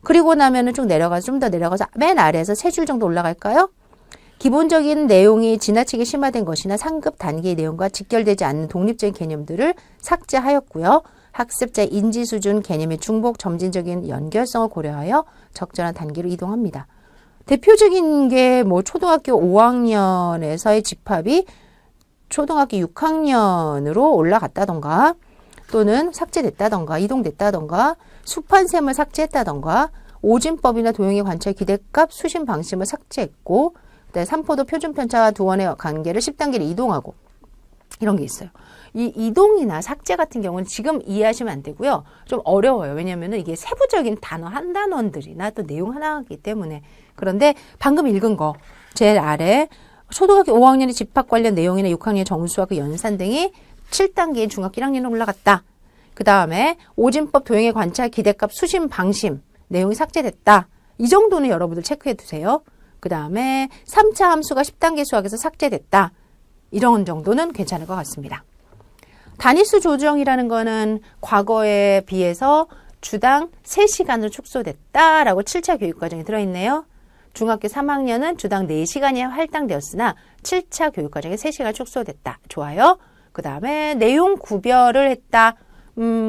그리고 나면은 쭉 내려가서 좀 더 내려가서 맨 아래에서 3줄 정도 올라갈까요? 기본적인 내용이 지나치게 심화된 것이나 상급 단계의 내용과 직결되지 않는 독립적인 개념들을 삭제하였고요. 학습자의 인지 수준 개념의 중복 점진적인 연결성을 고려하여 적절한 단계로 이동합니다. 대표적인 게 뭐 초등학교 5학년에서의 집합이 초등학교 6학년으로 올라갔다던가 또는 삭제됐다던가 이동됐다던가 수판셈을 삭제했다던가 오진법이나 도형의 관찰 기대값 수신 방심을 삭제했고 삼포도 표준 편차와 두원의 관계를 10단계를 이동하고 이런 게 있어요. 이 이동이나 삭제 같은 경우는 지금 이해하시면 안 되고요. 좀 어려워요. 왜냐하면 이게 세부적인 단어 한 단원들이나 또 내용 하나이기 때문에. 그런데 방금 읽은 거 제일 아래 초등학교 5학년의 집합 관련 내용이나 6학년 정수와 그 연산 등이 7단계인 중학교 1학년으로 올라갔다. 그 다음에 오진법 도형의 관찰 기대값 수신 방심 내용이 삭제됐다. 이 정도는 여러분들 체크해 두세요. 그 다음에 3차 함수가 10단계 수학에서 삭제됐다. 이런 정도는 괜찮을 것 같습니다. 단위수 조정이라는 거는 과거에 비해서 주당 3시간으로 축소됐다라고 7차 교육과정에 들어있네요. 중학교 3학년은 주당 4시간이 할당되었으나 7차 교육과정에 3시간 축소됐다. 좋아요. 그 다음에 내용 구별을 했다.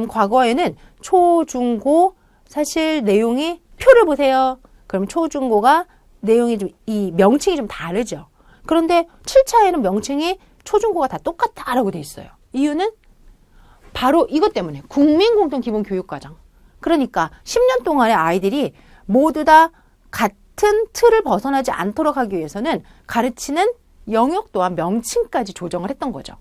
과거에는 초, 중, 고 사실 내용이 표를 보세요. 그럼 초, 중, 고가 내용이 좀 이 명칭이 좀 다르죠. 그런데 7차에는 명칭이 초, 중, 고가 다 똑같다라고 돼 있어요. 이유는 바로 이것 때문에 국민공통기본교육과정. 그러니까 10년 동안의 아이들이 모두 다 같은 틀을 벗어나지 않도록 하기 위해서는 가르치는 영역 또한 명칭까지 조정을 했던 거죠.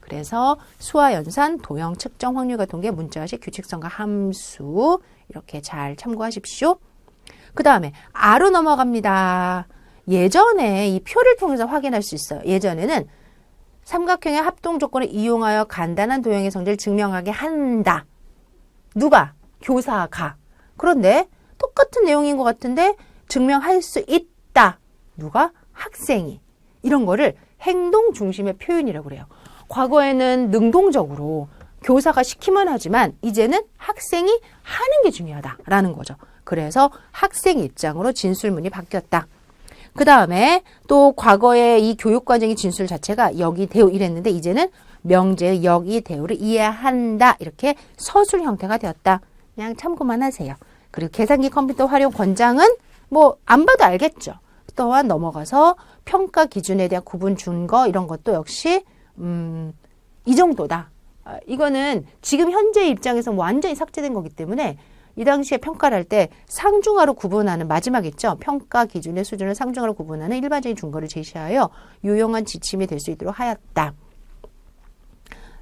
그래서 수화, 연산, 도형, 측정, 확률과 통계, 문자식, 규칙성과 함수 이렇게 잘 참고하십시오. 그 다음에 R로 넘어갑니다. 예전에 이 표를 통해서 확인할 수 있어요. 예전에는 삼각형의 합동 조건을 이용하여 간단한 도형의 성질을 증명하게 한다. 누가? 교사가. 그런데 똑같은 내용인 것 같은데 증명할 수 있다. 누가? 학생이. 이런 거를 행동 중심의 표현이라고 그래요. 과거에는 능동적으로 교사가 시키면 하지만 이제는 학생이 하는 게 중요하다라는 거죠. 그래서 학생 입장으로 진술문이 바뀌었다. 그 다음에 또 과거에 이 교육과정의 진술 자체가 여기 대우 이랬는데 이제는 명제 여기 대우를 이해한다. 이렇게 서술 형태가 되었다. 그냥 참고만 하세요. 그리고 계산기 컴퓨터 활용 권장은 뭐 안 봐도 알겠죠. 또한 넘어가서 평가 기준에 대한 구분 준거 이런 것도 역시 이 정도다. 이거는 지금 현재 입장에서 완전히 삭제된 거기 때문에 이 당시에 평가를 할 때 상중하로 구분하는 마지막 있죠. 평가 기준의 수준을 상중하로 구분하는 일반적인 준거를 제시하여 유용한 지침이 될 수 있도록 하였다.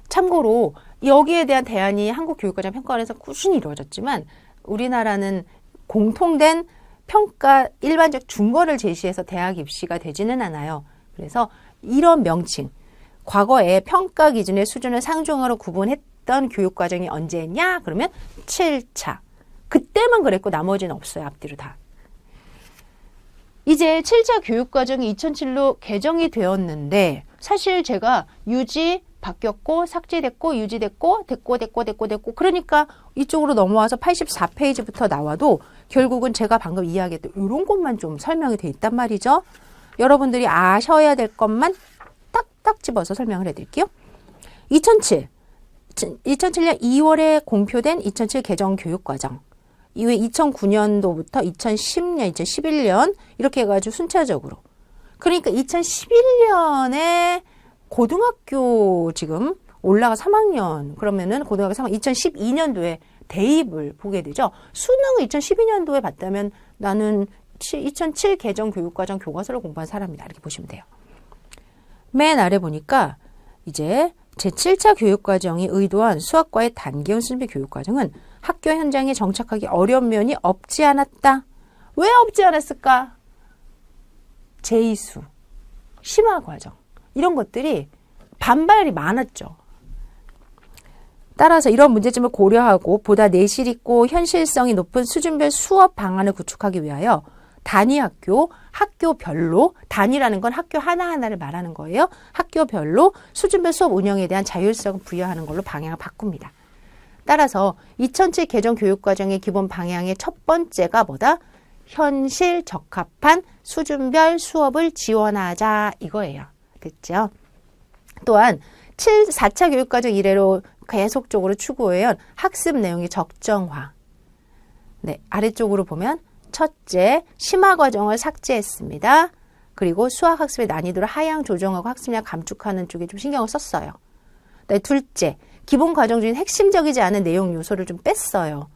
참고로 여기에 대한 대안이 한국교육과정 평가원에서 꾸준히 이루어졌지만 우리나라는 공통된 평가 일반적 준거를 제시해서 대학 입시가 되지는 않아요. 그래서 이런 명칭 과거에 평가 기준의 수준을 상중하로 구분했던 교육과정이 언제냐? 그러면 7차. 그때만 그랬고 나머지는 없어요. 앞뒤로 다. 이제 7차 교육과정이 2007로 개정이 되었는데 사실 제가 유지 바뀌었고 삭제됐고 유지됐고 됐고 그러니까 이쪽으로 넘어와서 84페이지부터 나와도 결국은 제가 방금 이야기했던 이런 것만 좀 설명이 돼 있단 말이죠. 여러분들이 아셔야 될 것만 딱딱 집어서 설명을 해드릴게요. 2007년 2월에 공표된 2007 개정 교육과정 이후에 2009년도부터 2010년, 2011년 이렇게 해가지고 순차적으로 그러니까 2011년에 고등학교 지금 올라가 3학년 그러면은 고등학교 3학년 2012년도에 대입을 보게 되죠. 수능을 2012년도에 봤다면 나는 2007 개정 교육과정 교과서를 공부한 사람이다. 이렇게 보시면 돼요. 맨 아래 보니까 이제 제7차 교육과정이 의도한 수학과의 단계형 수준별 교육과정은 학교 현장에 정착하기 어려운 면이 없지 않았다. 왜 없지 않았을까? 재이수, 심화과정 이런 것들이 반발이 많았죠. 따라서 이런 문제점을 고려하고 보다 내실 있고 현실성이 높은 수준별 수업 방안을 구축하기 위하여 단위 학교별로 단위라는 건 학교 하나하나를 말하는 거예요. 학교별로 수준별 수업 운영에 대한 자율성을 부여하는 걸로 방향을 바꿉니다. 따라서 2007 개정 교육과정의 기본 방향의 첫 번째가 뭐다? 현실 적합한 수준별 수업을 지원하자 이거예요. 그렇죠? 또한 4차 교육과정 이래로 계속적으로 추구해온 학습 내용의 적정화. 네, 아래쪽으로 보면 첫째, 심화 과정을 삭제했습니다. 그리고 수학 학습의 난이도를 하향 조정하고 학습량 감축하는 쪽에 좀 신경을 썼어요. 네, 둘째, 기본 과정 중에 핵심적이지 않은 내용 요소를 좀 뺐어요.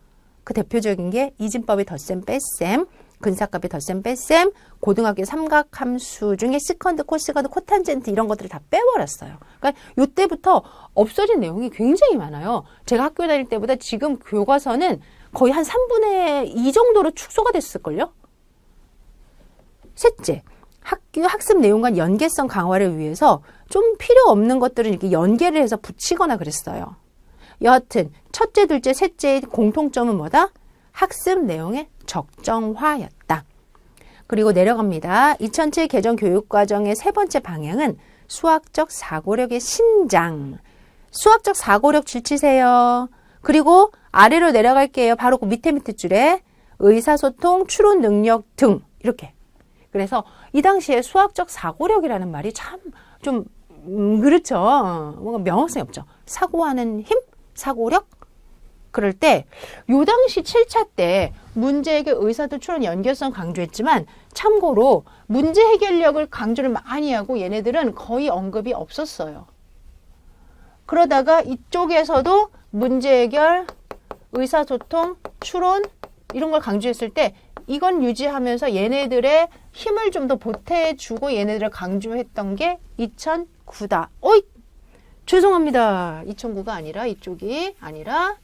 그 대표적인 게 이진법의 덧셈 뺄셈, 근사값의 덧셈 뺄셈, 고등학교 삼각함수 중에 시컨드, 코시컨드, 코탄젠트 이런 것들을 다 빼버렸어요. 그러니까 이때부터 없어진 내용이 굉장히 많아요. 제가 학교 다닐 때보다 지금 교과서는 거의 한 3분의 2 정도로 축소가 됐을걸요? 셋째, 학교 학습 내용과 연계성 강화를 위해서 좀 필요 없는 것들은 이렇게 연계를 해서 붙이거나 그랬어요. 여하튼 첫째, 둘째, 셋째의 공통점은 뭐다? 학습 내용의 적정화였다. 그리고 내려갑니다. 2007 개정 교육과정의 세 번째 방향은 수학적 사고력의 신장. 수학적 사고력 줄치세요. 그리고 아래로 내려갈게요. 바로 그 밑에 줄에 의사소통, 추론 능력 등 이렇게. 그래서 이 당시에 수학적 사고력이라는 말이 참 좀 그렇죠. 뭔가 명확성이 없죠. 사고하는 힘? 사고력? 그럴 때 요 당시 7차 때 문제 해결, 의사소통, 추론, 연결성 강조했지만 참고로 문제 해결력을 강조를 많이 하고 얘네들은 거의 언급이 없었어요. 그러다가 이쪽에서도 문제 해결, 의사소통, 추론 이런 걸 강조했을 때 이건 유지하면서 얘네들의 힘을 좀 더 보태주고 얘네들을 강조했던 게 2009다. 어이! 죄송합니다. 2009가 아니라 이쪽이 아니라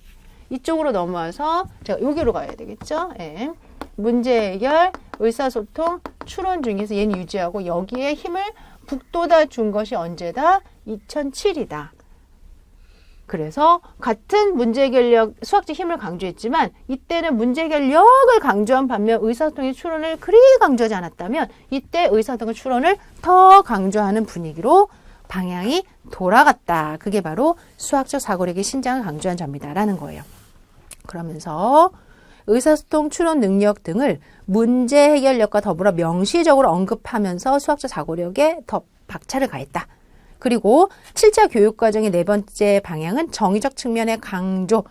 이쪽으로 넘어와서 제가 여기로 가야 되겠죠. 예. 문제 해결, 의사소통, 추론 중에서 얘는 유지하고 여기에 힘을 북돋아 준 것이 언제다? 2007이다. 그래서 같은 문제 해결력, 수학적 힘을 강조했지만 이때는 문제 해결력을 강조한 반면 의사소통의 추론을 그리 강조하지 않았다면 이때 의사소통의 추론을 더 강조하는 분위기로 방향이 돌아갔다. 그게 바로 수학적 사고력의 신장을 강조한 점이다라는 거예요. 그러면서 의사소통, 추론 능력 등을 문제 해결력과 더불어 명시적으로 언급하면서 수학적 사고력에 더 박차를 가했다. 그리고 7차 교육과정의 네 번째 방향은 정의적 측면의 강조.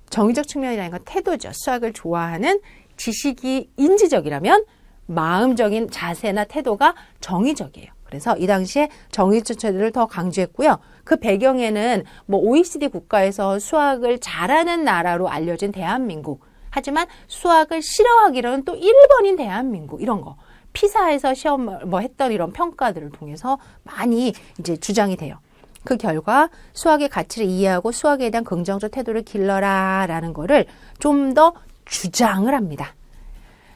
정의적 측면이라는 건 태도죠. 수학을 좋아하는 지식이 인지적이라면 마음적인 자세나 태도가 정의적이에요. 그래서 이 당시에 정의적 태도를 더 강조했고요. 그 배경에는 뭐 OECD 국가에서 수학을 잘하는 나라로 알려진 대한민국. 하지만 수학을 싫어하기로는 또 1번인 대한민국 이런 거. 피사에서 시험 뭐 했던 이런 평가들을 통해서 많이 이제 주장이 돼요. 그 결과 수학의 가치를 이해하고 수학에 대한 긍정적 태도를 길러라라는 거를 좀 더 주장을 합니다.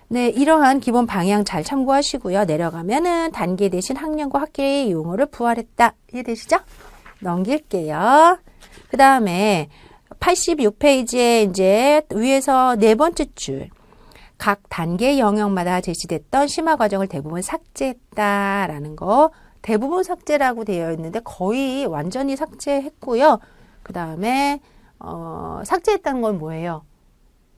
네, 이러한 기본 방향 잘 참고하시고요. 내려가면은 단계 대신 학년과 학기의 용어를 부활했다. 이해되시죠? 넘길게요. 그 다음에 86페이지에 이제 위에서 네 번째 줄. 각 단계 영역마다 제시됐던 심화 과정을 대부분 삭제했다라는 거. 대부분 삭제라고 되어 있는데 거의 완전히 삭제했고요. 그 다음에 삭제했다는 건 뭐예요?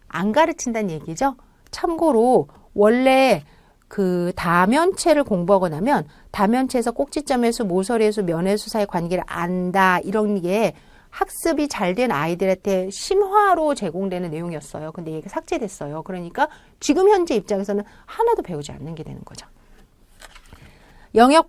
안 가르친다는 얘기죠. 참고로 원래 그 다면체를 공부하고 나면 다면체에서 꼭지점의 수, 모서리의 수, 면의 수 사이의 관계를 안다 이런 게 학습이 잘 된 아이들한테 심화로 제공되는 내용이었어요. 근데 이게 삭제됐어요. 그러니까 지금 현재 입장에서는 하나도 배우지 않는 게 되는 거죠. 영역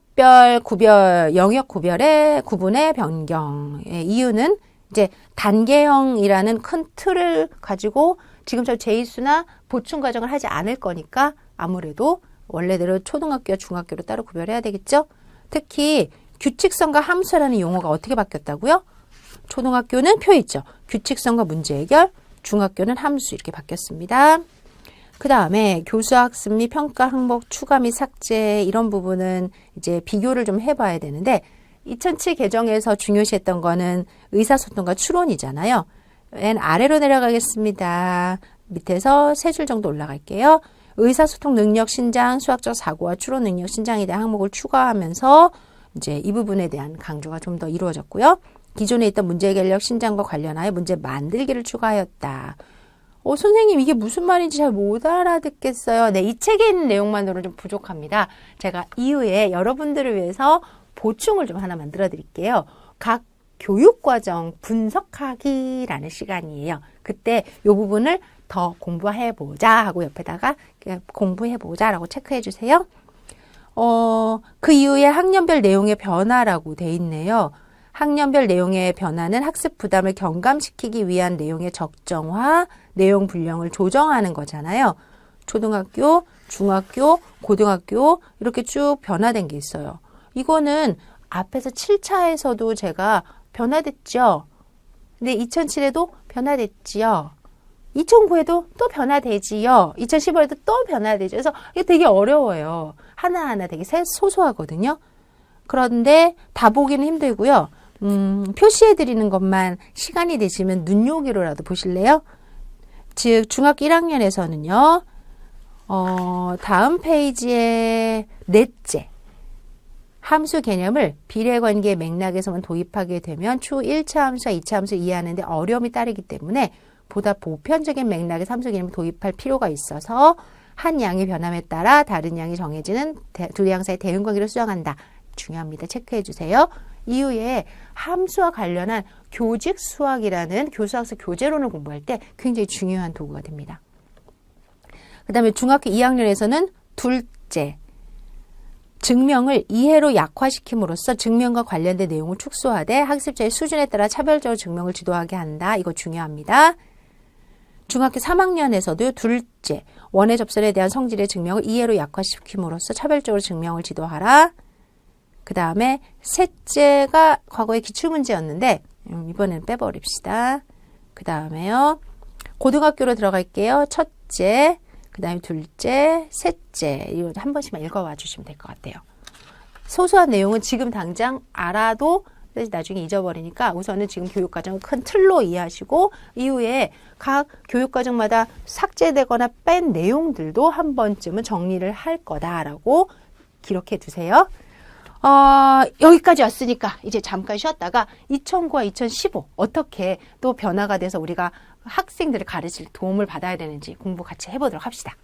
구별의 구분의 변경. 이유는 이제 단계형이라는 큰 틀을 가지고 지금처럼 제이수나 보충 과정을 하지 않을 거니까 아무래도 원래대로 초등학교와 중학교로 따로 구별해야 되겠죠. 특히 규칙성과 함수라는 용어가 어떻게 바뀌었다고요? 초등학교는 표 있죠. 규칙성과 문제 해결, 중학교는 함수 이렇게 바뀌었습니다. 그 다음에 교수학습 및 평가 항목 추가 및 삭제 이런 부분은 이제 비교를 좀 해봐야 되는데 2007 개정에서 중요시했던 거는 의사소통과 추론이잖아요. 맨 아래로 내려가겠습니다. 밑에서 세 줄 정도 올라갈게요. 의사소통 능력 신장, 수학적 사고와 추론 능력 신장에 대한 항목을 추가하면서 이제 이 부분에 대한 강조가 좀 더 이루어졌고요. 기존에 있던 문제 해결력 신장과 관련하여 문제 만들기를 추가하였다. 선생님 이게 무슨 말인지 잘 못 알아듣겠어요. 네, 이 책에 있는 내용만으로는 좀 부족합니다. 제가 이후에 여러분들을 위해서 보충을 좀 하나 만들어 드릴게요. 각 교육과정 분석하기라는 시간이에요. 그때 이 부분을 더 공부해보자 하고 옆에다가 공부해보자라고 체크해 주세요. 그 이후에 학년별 내용의 변화라고 돼 있네요. 학년별 내용의 변화는 학습 부담을 경감시키기 위한 내용의 적정화, 내용 분량을 조정하는 거잖아요. 초등학교, 중학교, 고등학교 이렇게 쭉 변화된 게 있어요. 이거는 앞에서 7차에서도 제가 변화됐죠. 근데 2007에도 변화됐지요. 2009에도 또 변화되지요. 2015에도 또 변화되죠. 그래서 이게 되게 어려워요. 하나하나 되게 소소하거든요. 그런데 다 보기는 힘들고요. 표시해 드리는 것만 시간이 되시면 눈요기로라도 보실래요? 즉 중학교 1학년에서는요. 다음 페이지에 넷째 함수 개념을 비례관계 맥락에서만 도입하게 되면 추후 1차 함수와 2차 함수를 이해하는데 어려움이 따르기 때문에 보다 보편적인 맥락의 함수 개념을 도입할 필요가 있어서 한 양의 변함에 따라 다른 양이 정해지는 두 양 사이의 대응관계를 수정한다. 중요합니다. 체크해 주세요. 이후에 함수와 관련한 교직 수학이라는 교수학습 교재론을 공부할 때 굉장히 중요한 도구가 됩니다. 그 다음에 중학교 2학년에서는 둘째, 증명을 이해로 약화시킴으로써 증명과 관련된 내용을 축소하되 학습자의 수준에 따라 차별적으로 증명을 지도하게 한다. 이거 중요합니다. 중학교 3학년에서도 둘째, 원의 접선에 대한 성질의 증명을 이해로 약화시킴으로써 차별적으로 증명을 지도하라. 그 다음에 셋째가 과거의 기출문제였는데 이번에는 빼버립시다. 그 다음에요. 고등학교로 들어갈게요. 첫째, 그 다음에 둘째, 셋째. 이거 한 번씩만 읽어와 주시면 될 것 같아요. 소소한 내용은 지금 당장 알아도 나중에 잊어버리니까 우선은 지금 교육과정을 큰 틀로 이해하시고 이후에 각 교육과정마다 삭제되거나 뺀 내용들도 한 번쯤은 정리를 할 거다라고 기록해 두세요. 여기까지 왔으니까 이제 잠깐 쉬었다가 2009와 2015 어떻게 또 변화가 돼서 우리가 학생들을 가르칠 도움을 받아야 되는지 공부 같이 해보도록 합시다.